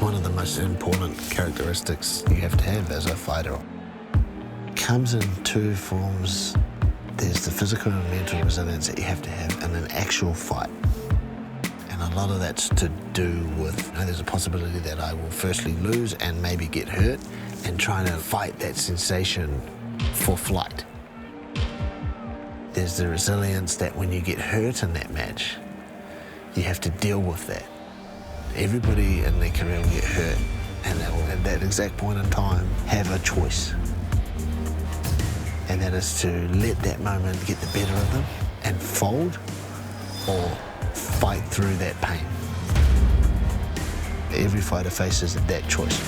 One of the most important characteristics you have to have as a fighter comes in two forms. There's the physical and mental resilience that you have to have in an actual fight. And a lot of that's to do with, there's a possibility that I will firstly lose and maybe get hurt, and trying to fight that sensation for flight. There's the resilience that when you get hurt in that match, you have to deal with that. Everybody in their career will get hurt, and they will, at that exact point in time, have a choice. And that is to let that moment get the better of them and fold, or fight through that pain. Every fighter faces that choice.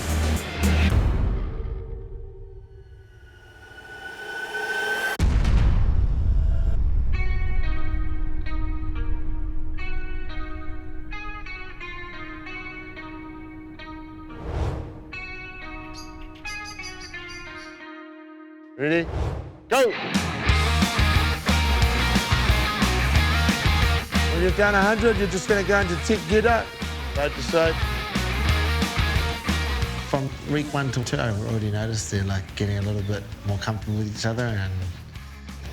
Ready? Go! When you've done 100, you're just going to go into tick getter, side to side. From week 1 till 2, I've already noticed they're like getting a little bit more comfortable with each other, and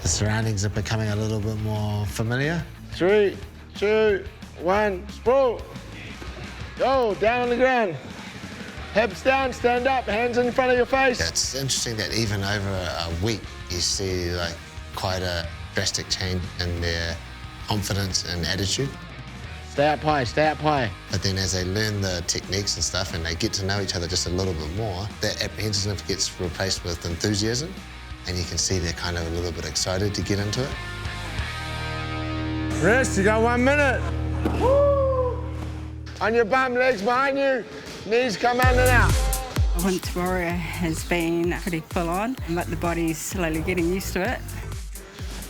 the surroundings are becoming a little bit more familiar. 3, 2, 1, sprawl. Go, down on the ground. Hips down, stand up, hands in front of your face. It's interesting that even over a week, you see like quite a drastic change in their confidence and attitude. Stay up high, stay up high. But then as they learn the techniques and stuff and they get to know each other just a little bit more, that apprehensiveness gets replaced with enthusiasm, and you can see they're kind of a little bit excited to get into it. Rest, you got 1 minute. Woo! On your bum, legs behind you. Knees come in and out. Winter Warrior has been pretty full on, but the body's slowly getting used to it.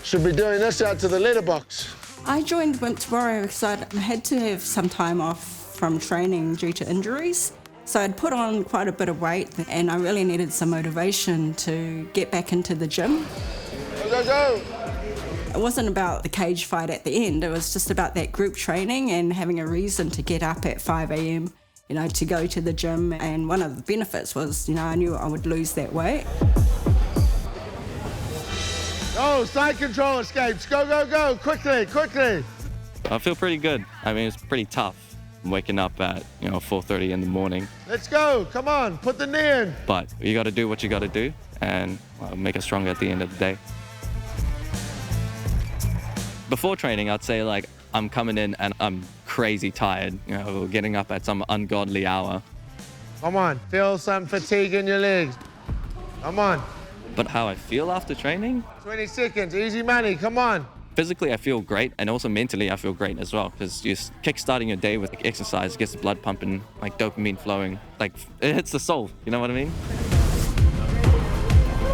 Should be doing this out to the letterbox. I joined Winter Warrior because I had to have some time off from training due to injuries. So I'd put on quite a bit of weight, and I really needed some motivation to get back into the gym. Go, go, go. It wasn't about the cage fight at the end, it was just about that group training and having a reason to get up at 5 a.m. To go to the gym. And one of the benefits was, I knew I would lose that weight. Go, side control escapes. Go, go, go, quickly, quickly. I feel pretty good. I mean, it's pretty tough. I'm waking up at, 4:30 in the morning. Let's go, come on, put the knee in. But you got to do what you got to do and make us stronger at the end of the day. Before training, I'd say I'm coming in and I'm crazy tired, getting up at some ungodly hour. Come on, feel some fatigue in your legs. Come on. But how I feel after training? 20 seconds, easy money, come on. Physically, I feel great, and also mentally, I feel great as well, because you're kickstarting your day with exercise, gets the blood pumping, dopamine flowing. It hits the soul, you know what I mean?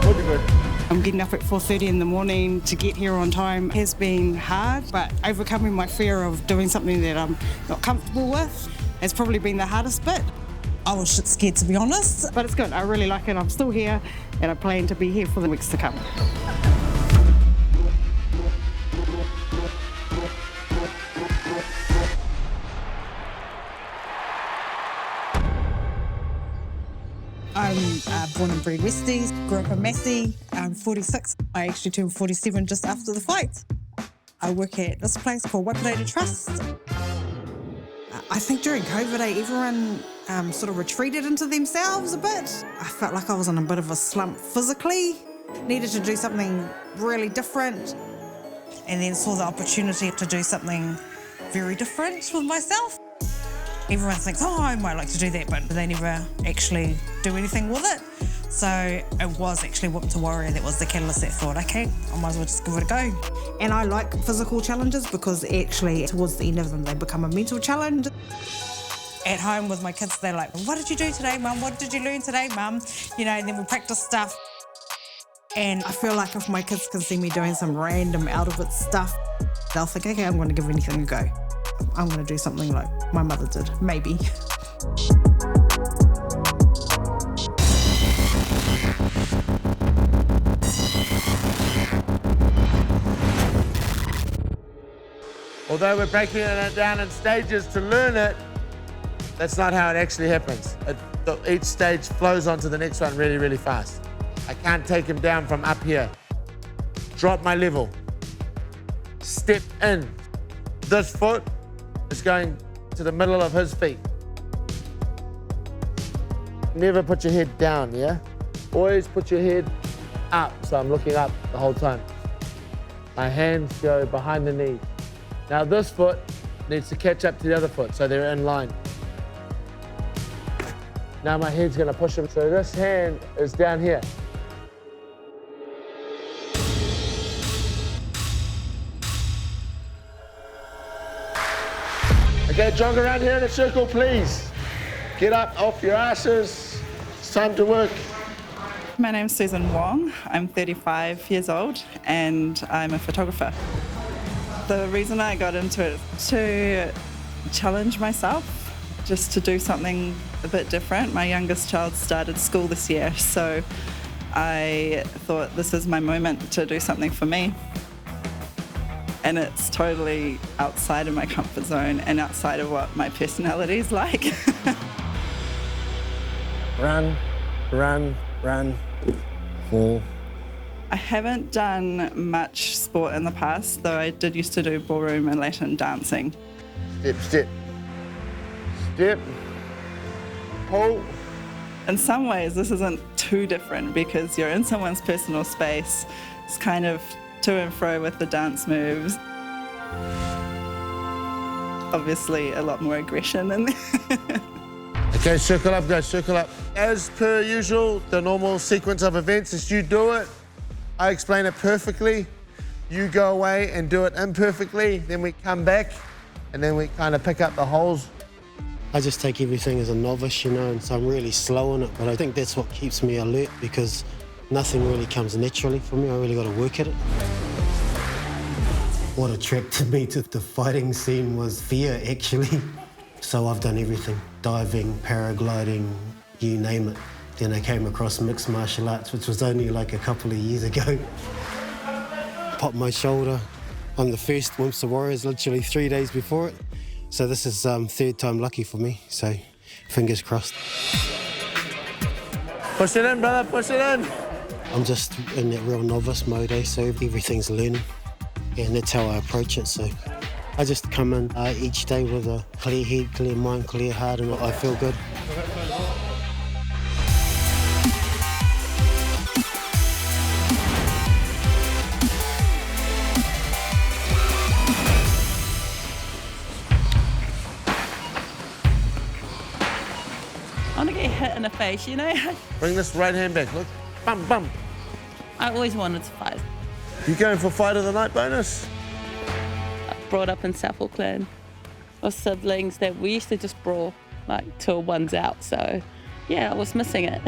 Good. I'm getting up at 4:30 in the morning to get here on time has been hard, but overcoming my fear of doing something that I'm not comfortable with has probably been the hardest bit. I was shit scared, to be honest. But it's good, I really like it. I'm still here and I plan to be here for the weeks to come. I'm born and bred Westies, grew up in Massey. I'm 46. I actually turned 47 just after the fight. I work at this place called Wapireta Trust. I think during COVID, everyone sort of retreated into themselves a bit. I felt like I was in a bit of a slump physically, needed to do something really different, and then saw the opportunity to do something very different with myself. Everyone thinks, oh, I might like to do that, but they never actually do anything with it. So it was actually Winter Warrior that was the catalyst that thought, okay, I might as well just give it a go. And I like physical challenges because actually towards the end of them, they become a mental challenge. At home with my kids, they're like, what did you do today, Mum? What did you learn today, Mum? And then we practice stuff. And I feel like if my kids can see me doing some random out-of-it stuff, they'll think, okay, I'm going to give anything a go. I'm going to do something like my mother did, maybe. Although we're breaking it down in stages to learn it, That's not how it actually happens. Each stage flows onto the next one really, really fast. I can't take him down from up here. Drop my level. Step in. This foot is going to the middle of his feet. Never put your head down, yeah? Always put your head up, so I'm looking up the whole time. My hands go behind the knees. Now this foot needs to catch up to the other foot, so they're in line. Now my head's gonna push him, so this hand is down here. Okay, jog around here in a circle, please. Get up off your asses. It's time to work. My name's Susan Wong. I'm 35 years old and I'm a photographer. The reason I got into it was to challenge myself, just to do something a bit different. My youngest child started school this year, so I thought this is my moment to do something for me. And it's totally outside of my comfort zone and outside of what my personality is like. Run, run, run. Fall. I haven't done much sport in the past, though I did used to do ballroom and Latin dancing. Step, step. Step. Pull. In some ways, this isn't too different because you're in someone's personal space. It's kind of to and fro with the dance moves. Obviously, a lot more aggression in there. Okay, circle up, go, circle up. As per usual, the normal sequence of events is you do it, I explain it perfectly, you go away and do it imperfectly, then we come back, and then we kind of pick up the holes. I just take everything as a novice, you know, and so I'm really slow on it, but I think that's what keeps me alert because nothing really comes naturally for me. I really got to work at it. What attracted me to the fighting scene was fear, actually. So I've done everything, diving, paragliding, you name it. Then I came across mixed martial arts, which was only like a couple of years ago. Popped my shoulder on the first Wimps Warriors, literally 3 days before it. So this is third time lucky for me, so fingers crossed. Push it in, brother, push it in. I'm just in that real novice mode, so everything's learning. Yeah, and that's how I approach it, so I just come in each day with a clear head, clear mind, clear heart, and I feel good. I want to get hit in the face, you know? Bring this right hand back, look. Bum, bum. I always wanted to fight. You going for fight of the night bonus? Brought up in South Auckland with siblings that we used to just brawl like till one's out, so yeah, I was missing it.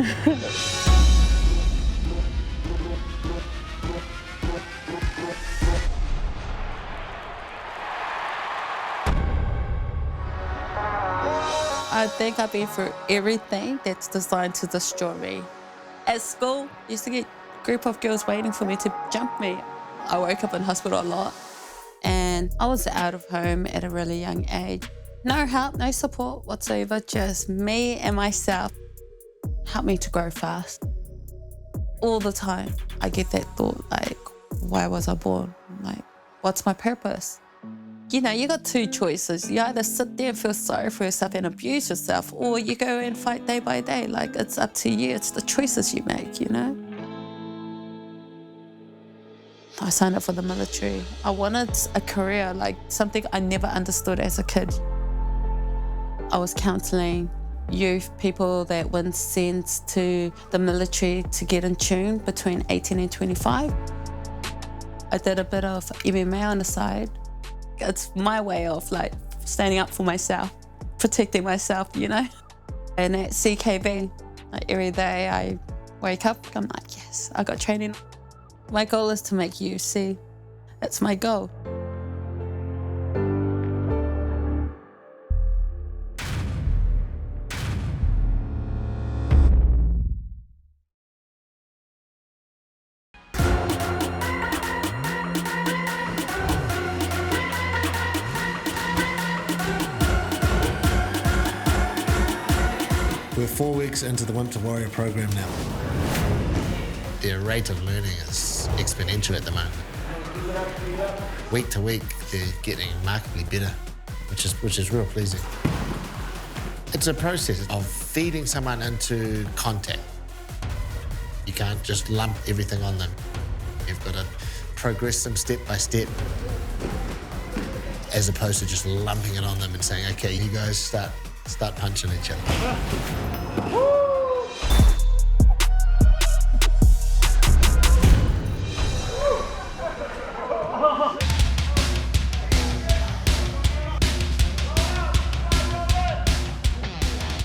I think I've been through everything that's designed to destroy me. At school, I used to get a group of girls waiting for me to jump me. I woke up in hospital a lot. And I was out of home at a really young age. No help, no support whatsoever, just me and myself. Helped me to grow fast. All the time, I get that thought, like, why was I born? Like, what's my purpose? You know, you got two choices. You either sit there and feel sorry for yourself and abuse yourself, or you go and fight day by day. Like, it's up to you. It's the choices you make, you know? I signed up for the military. I wanted a career, like something I never understood as a kid. I was counselling youth, people that weren't sent to the military to get in tune between 18 and 25. I did a bit of MMA on the side. It's my way of like standing up for myself, protecting myself, you know? And at CKB, like every day I wake up, I'm like, yes, I got training. My goal is to make you see. That's my goal. We're 4 weeks into the Winter Warrior program now. Their rate of learning is exponential at the moment. Week to week, they're getting markedly better, which is real pleasing. It's a process of feeding someone into contact. You can't just lump everything on them. You've got to progress them step by step, as opposed to just lumping it on them and saying, okay, you guys start punching each other.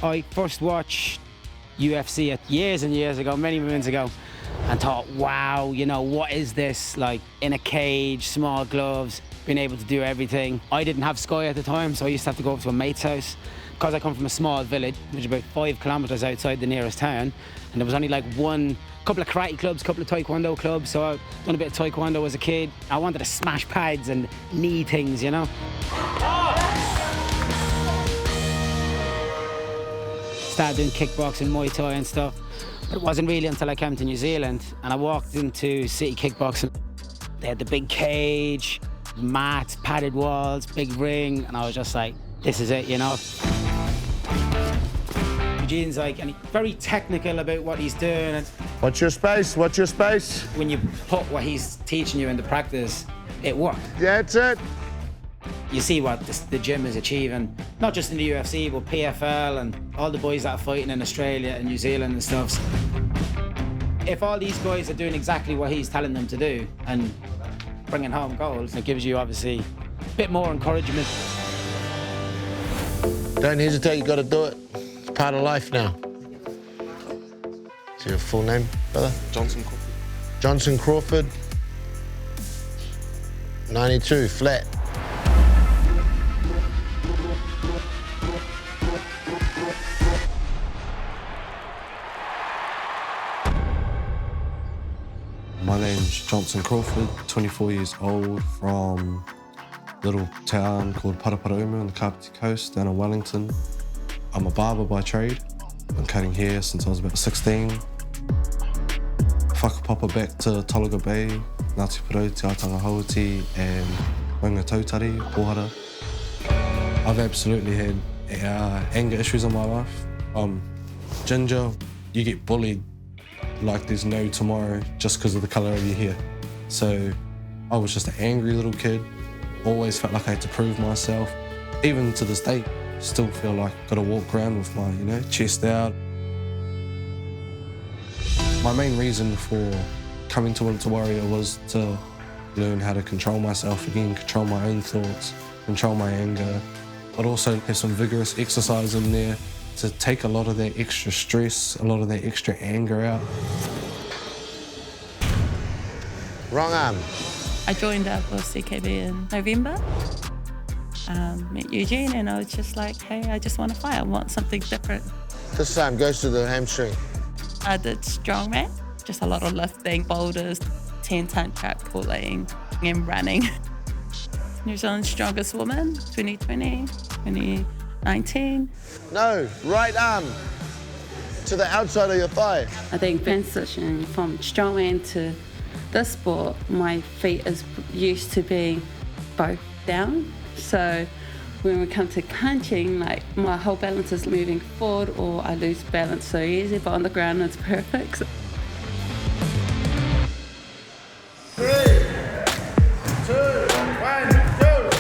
I first watched UFC years and years ago, many moons ago, and thought, wow, you know, what is this? Like, in a cage, small gloves, being able to do everything. I didn't have Sky at the time, so I used to have to go up to a mate's house. Because I come from a small village, which is about 5 kilometres outside the nearest town, and there was only like couple of karate clubs, couple of taekwondo clubs, so I've done a bit of taekwondo as a kid. I wanted to smash pads and knee things, you know. Started doing kickboxing, Muay Thai and stuff. But it wasn't really until I came to New Zealand and I walked into City Kickboxing. They had the big cage, mats, padded walls, big ring, and I was just like, this is it, you know. Eugene's like, and he's very technical about what he's doing. What's your space? What's your space? When you put what he's teaching you into practice, it worked. Yeah, that's it. You see what the gym is achieving, not just in the UFC, but PFL and all the boys that are fighting in Australia and New Zealand and stuff. If all these guys are doing exactly what he's telling them to do and bringing home gold, it gives you obviously a bit more encouragement. Don't hesitate, you got to do it. It's part of life now. What's your full name, brother? Johnson Crawford. Johnson Crawford. 92, flat. My name's Johnson Crawford, 24 years old, from a little town called Paraparaumu on the Kapiti Coast down in Wellington. I'm a barber by trade. Been cutting hair since I was about 16. Whakapapa back to Tolaga Bay, Ngāti Porou, Te Atanga Hauti and Runga Tautari, Pohara. I've absolutely had anger issues in my life. I'm ginger, you get bullied like there's no tomorrow just because of the colour of your hair. So I was just an angry little kid, always felt like I had to prove myself. Even to this day, still feel like I've got to walk around with my, chest out. My main reason for coming to Winter Warrior was to learn how to control myself again, control my own thoughts, control my anger, but also have some vigorous exercise in there to take a lot of that extra stress, a lot of that extra anger out. Wrong arm. I joined up with CKB in November. Met Eugene and I was just like, hey, I just want to fight. I want something different. This time goes to the hamstring. I did strongman, just a lot of lifting, boulders, 10-ton truck pulling and running. New Zealand's strongest woman, 2020, 2019. No, right arm to the outside of your thigh. I think transitioning from strongman to this sport, my feet is used to being both down. So when we come to punching, like my whole balance is moving forward or I lose balance so easy, but on the ground it's perfect. 3, 2, 1, go!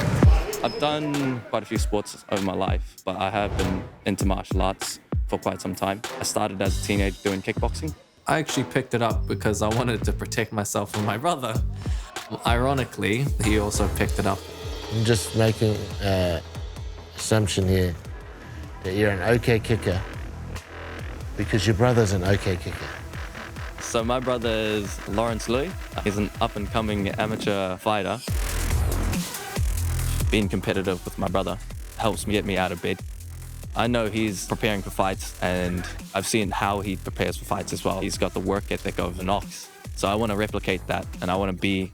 I've done quite a few sports over my life, but I have been into martial arts for quite some time. I started as a teenager doing kickboxing. I actually picked it up because I wanted to protect myself from my brother. Ironically, he also picked it up. I'm just making an assumption here that you're an okay kicker because your brother's an okay kicker. So my brother is Lawrence Lui. He's an up-and-coming amateur fighter. Being competitive with my brother helps me get me out of bed. I know he's preparing for fights and I've seen how he prepares for fights as well. He's got the work ethic of an ox. So I want to replicate that and I want to be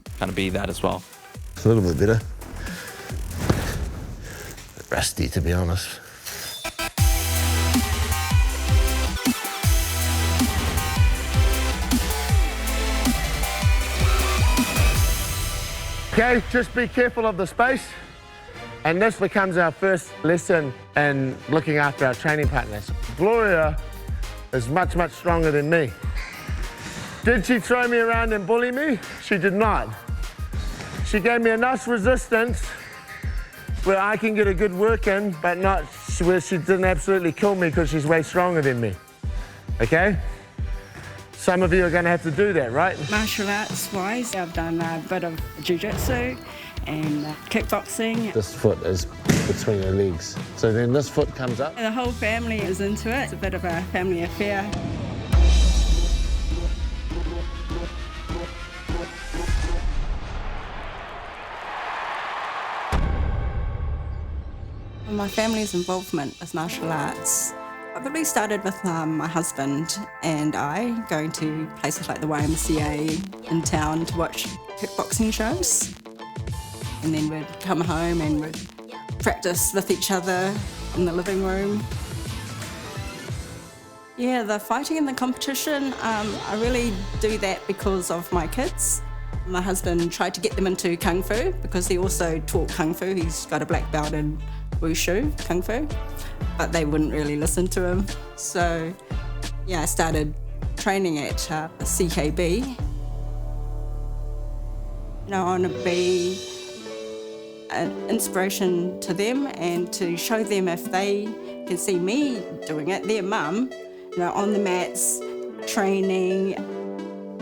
that as well. It's a little bit better. Rusty, to be honest. Okay, just be careful of the space. And this becomes our first lesson in looking after our training partners. Gloria is much, much stronger than me. Did she throw me around and bully me? She did not. She gave me enough resistance where I can get a good work in, but not where she didn't absolutely kill me because she's way stronger than me. Okay? Some of you are going to have to do that, right? Martial arts wise, I've done a bit of jiu-jitsu and kickboxing. This foot is between your legs. So then this foot comes up. The whole family is into it. It's a bit of a family affair. My family's involvement with martial arts. I probably started with my husband and I going to places like the YMCA in town to watch kickboxing shows. And then we'd come home and we'd practice with each other in the living room. Yeah, the fighting and the competition, I really do that because of my kids. My husband tried to get them into Kung Fu because he also taught Kung Fu. He's got a black belt in Wushu, Kung Fu, but they wouldn't really listen to him. So, yeah, I started training at CKB. You know, I want to be an inspiration to them and to show them if they can see me doing it, their mum, you know, on the mats, training,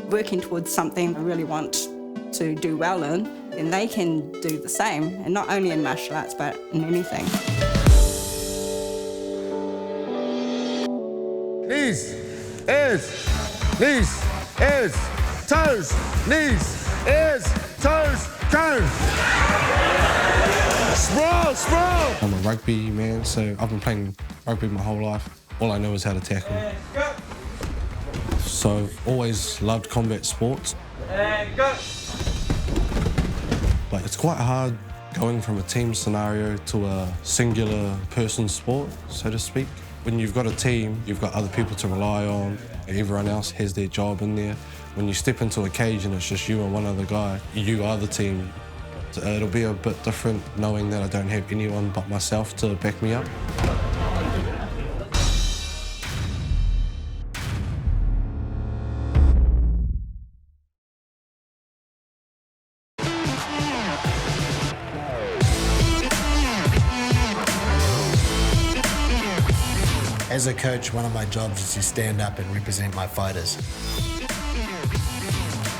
working towards something I really want to do well in, then they can do the same, and not only in martial arts, but in anything. Knees, ears, knees, ears, toes, knees, ears, toes, toes. Sprawl, sprawl. I'm a rugby man, so I've been playing rugby my whole life. All I know is how to tackle. So I've always loved combat sports. And go. Like, it's quite hard going from a team scenario to a singular person sport, so to speak. When you've got a team, you've got other people to rely on. Everyone else has their job in there. When you step into a cage and it's just you and one other guy, you are the team. So it'll be a bit different knowing that I don't have anyone but myself to back me up. As a coach, one of my jobs is to stand up and represent my fighters.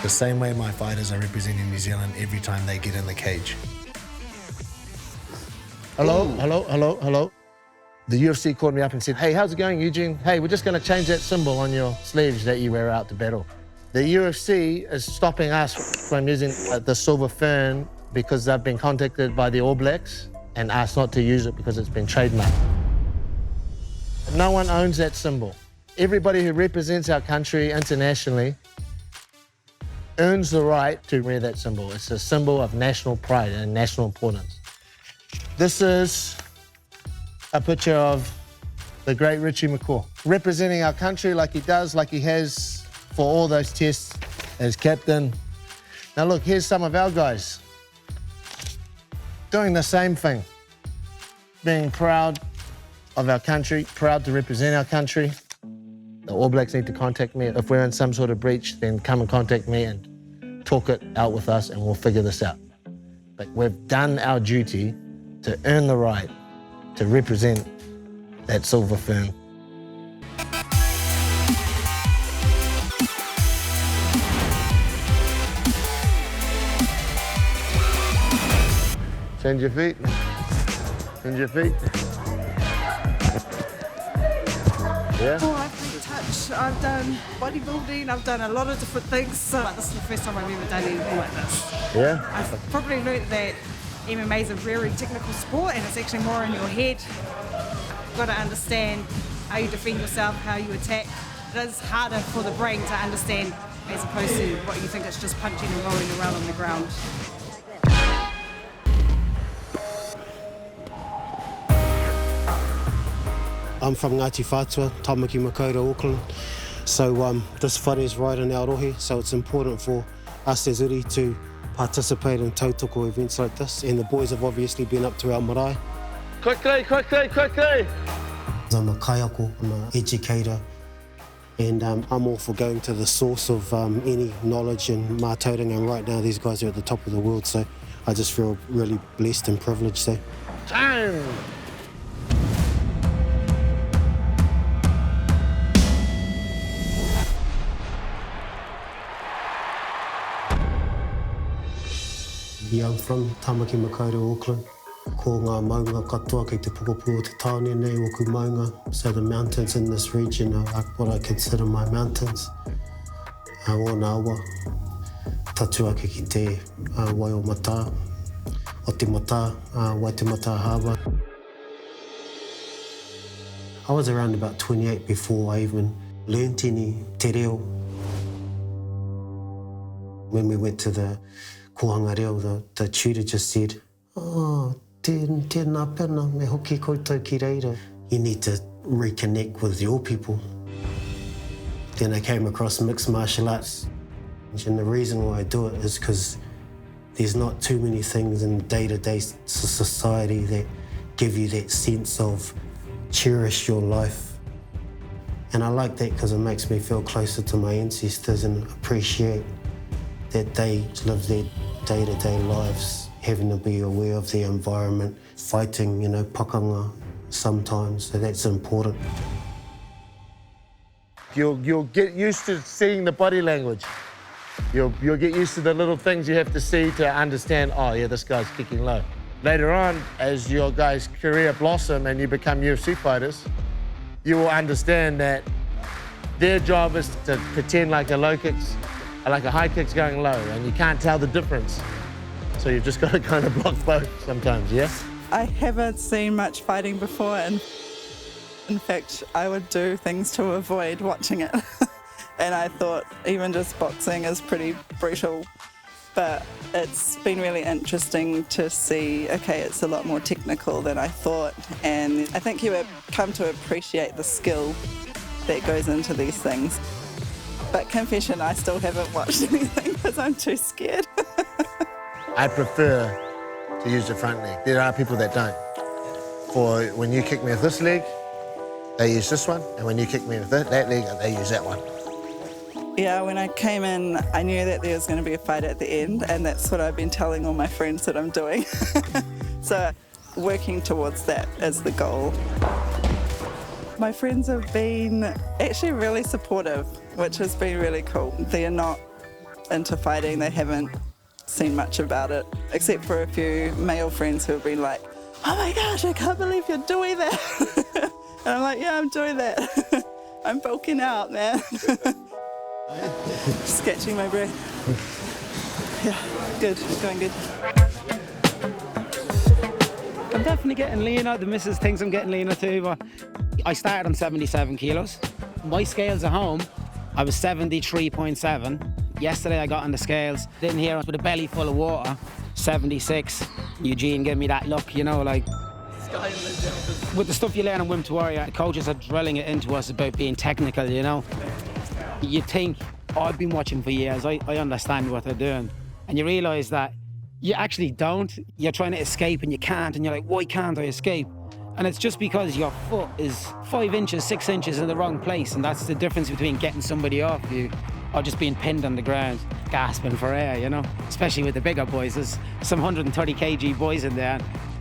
The same way my fighters are representing New Zealand every time they get in the cage. Hello, hello, hello, hello. The UFC called me up and said, hey, how's it going, Eugene? Hey, we're just going to change that symbol on your sleeves that you wear out to battle. The UFC is stopping us from using the silver fern because they've been contacted by the All Blacks and asked not to use it because it's been trademarked. No one owns that symbol. Everybody who represents our country internationally earns the right to wear that symbol. It's a symbol of national pride and national importance. This is a picture of the great Richie McCaw, representing our country like he does, like he has for all those tests as captain. Now look, here's some of our guys doing the same thing, being proud of our country, proud to represent our country. The All Blacks need to contact me. If we're in some sort of breach, then come and contact me and talk it out with us and we'll figure this out. But we've done our duty to earn the right to represent that silver fern. Change your feet. Change your feet. Yeah? Oh, I've been touch, I've done bodybuilding, I've done a lot of different things, so this is the first time I've ever done anything like this. Yeah? I've probably learned that MMA is a very technical sport and it's actually more in your head. You've got to understand how you defend yourself, how you attack. It is harder for the brain to understand as opposed to what you think it's just punching and rolling around on the ground. I'm from Ngāti Whātua, Tamaki Makaurau, Auckland. So this whare is right in our rohe, so it's important for us as uri to participate in tautoko events like this, and the boys have obviously been up to our marae. Quickly, quickly, quickly! I'm a kaiako, I'm an educator, and I'm all for going to the source of any knowledge and mātauranga, and right now these guys are at the top of the world, so I just feel really blessed and privileged. So. Time! Yeah, I'm from Tamaki Makaurau, Auckland. Ko ngā maunga katoa kei te pukapu o te taone nei oku maunga. So the mountains in this region are what I consider my mountains. O nā awa, tatu ake ki te wai o mata, o te mata, wai te mata harbour. I was around about 28 before I even learnt any te reo. When we went to the kohanga reo, the tutor just said, "Oh, tēnā pena, me hoki koutou ki reira." You need to reconnect with your people. Then I came across mixed martial arts. And the reason why I do it is because there's not too many things in day-to-day society that give you that sense of cherish your life. And I like that because it makes me feel closer to my ancestors and appreciate that they live their day-to-day lives, having to be aware of their environment, fighting, pakanga sometimes, so that's important. You'll get used to seeing the body language. You'll get used to the little things you have to see to understand, oh yeah, this guy's kicking low. Later on, as your guys' career blossom and you become UFC fighters, you will understand that their job is to pretend like a high kick's going low, and you can't tell the difference. So you've just got to kind of block both sometimes, yeah? I haven't seen much fighting before, and in fact, I would do things to avoid watching it. And I thought even just boxing is pretty brutal. But it's been really interesting to see, okay, it's a lot more technical than I thought. And I think you would come to appreciate the skill that goes into these things. But confession, I still haven't watched anything because I'm too scared. I prefer to use the front leg. There are people that don't. For when you kick me with this leg, they use this one, and when you kick me with that leg, they use that one. Yeah, when I came in, I knew that there was going to be a fight at the end, and that's what I've been telling all my friends that I'm doing. So working towards that is the goal. My friends have been actually really supportive, which has been really cool. They're not into fighting, they haven't seen much about it, except for a few male friends who have been like, "Oh my gosh, I can't believe you're doing that." And I'm like, "Yeah, I'm doing that." I'm bulking out, man. Sketching my breath. Yeah, good, going good. I'm definitely getting leaner. The missus thinks I'm getting leaner too, but I started on 77 kilos. My scales at home, I was 73.7. Yesterday I got on the scales, didn't hear with a belly full of water, 76. Eugene gave me that look, like, with the stuff you learn in Wim to Warrior, the coaches are drilling it into us about being technical, You think, oh, I've been watching for years, I understand what they're doing. And you realise that you actually don't. You're trying to escape and you can't, and you're like, why can't I escape? And it's just because your foot is 5 inches, 6 inches in the wrong place, and that's the difference between getting somebody off you or just being pinned on the ground, gasping for air, Especially with the bigger boys. There's some 130 kg boys in there,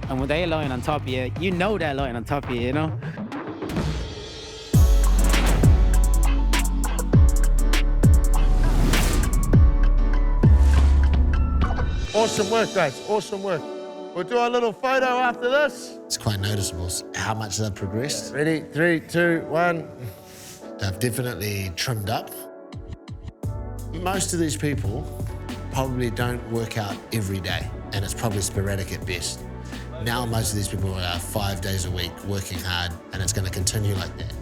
and when they're lying on top of you, they're lying on top of you, Awesome work, guys, awesome work. We'll do a little photo after this. It's quite noticeable how much they've progressed. Ready, 3, 2, 1. They've definitely trimmed up. Most of these people probably don't work out every day, and it's probably sporadic at best. Now most of these people are 5 days a week working hard, and it's going to continue like that.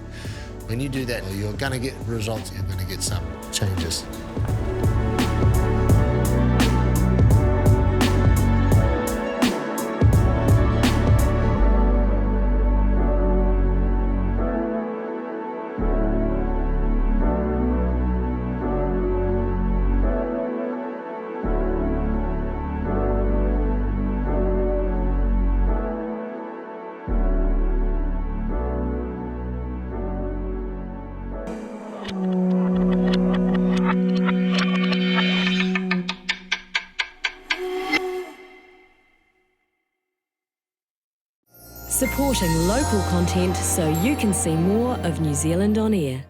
When you do that, you're going to get results, you're going to get some changes. supporting local content so you can see more of New Zealand on air.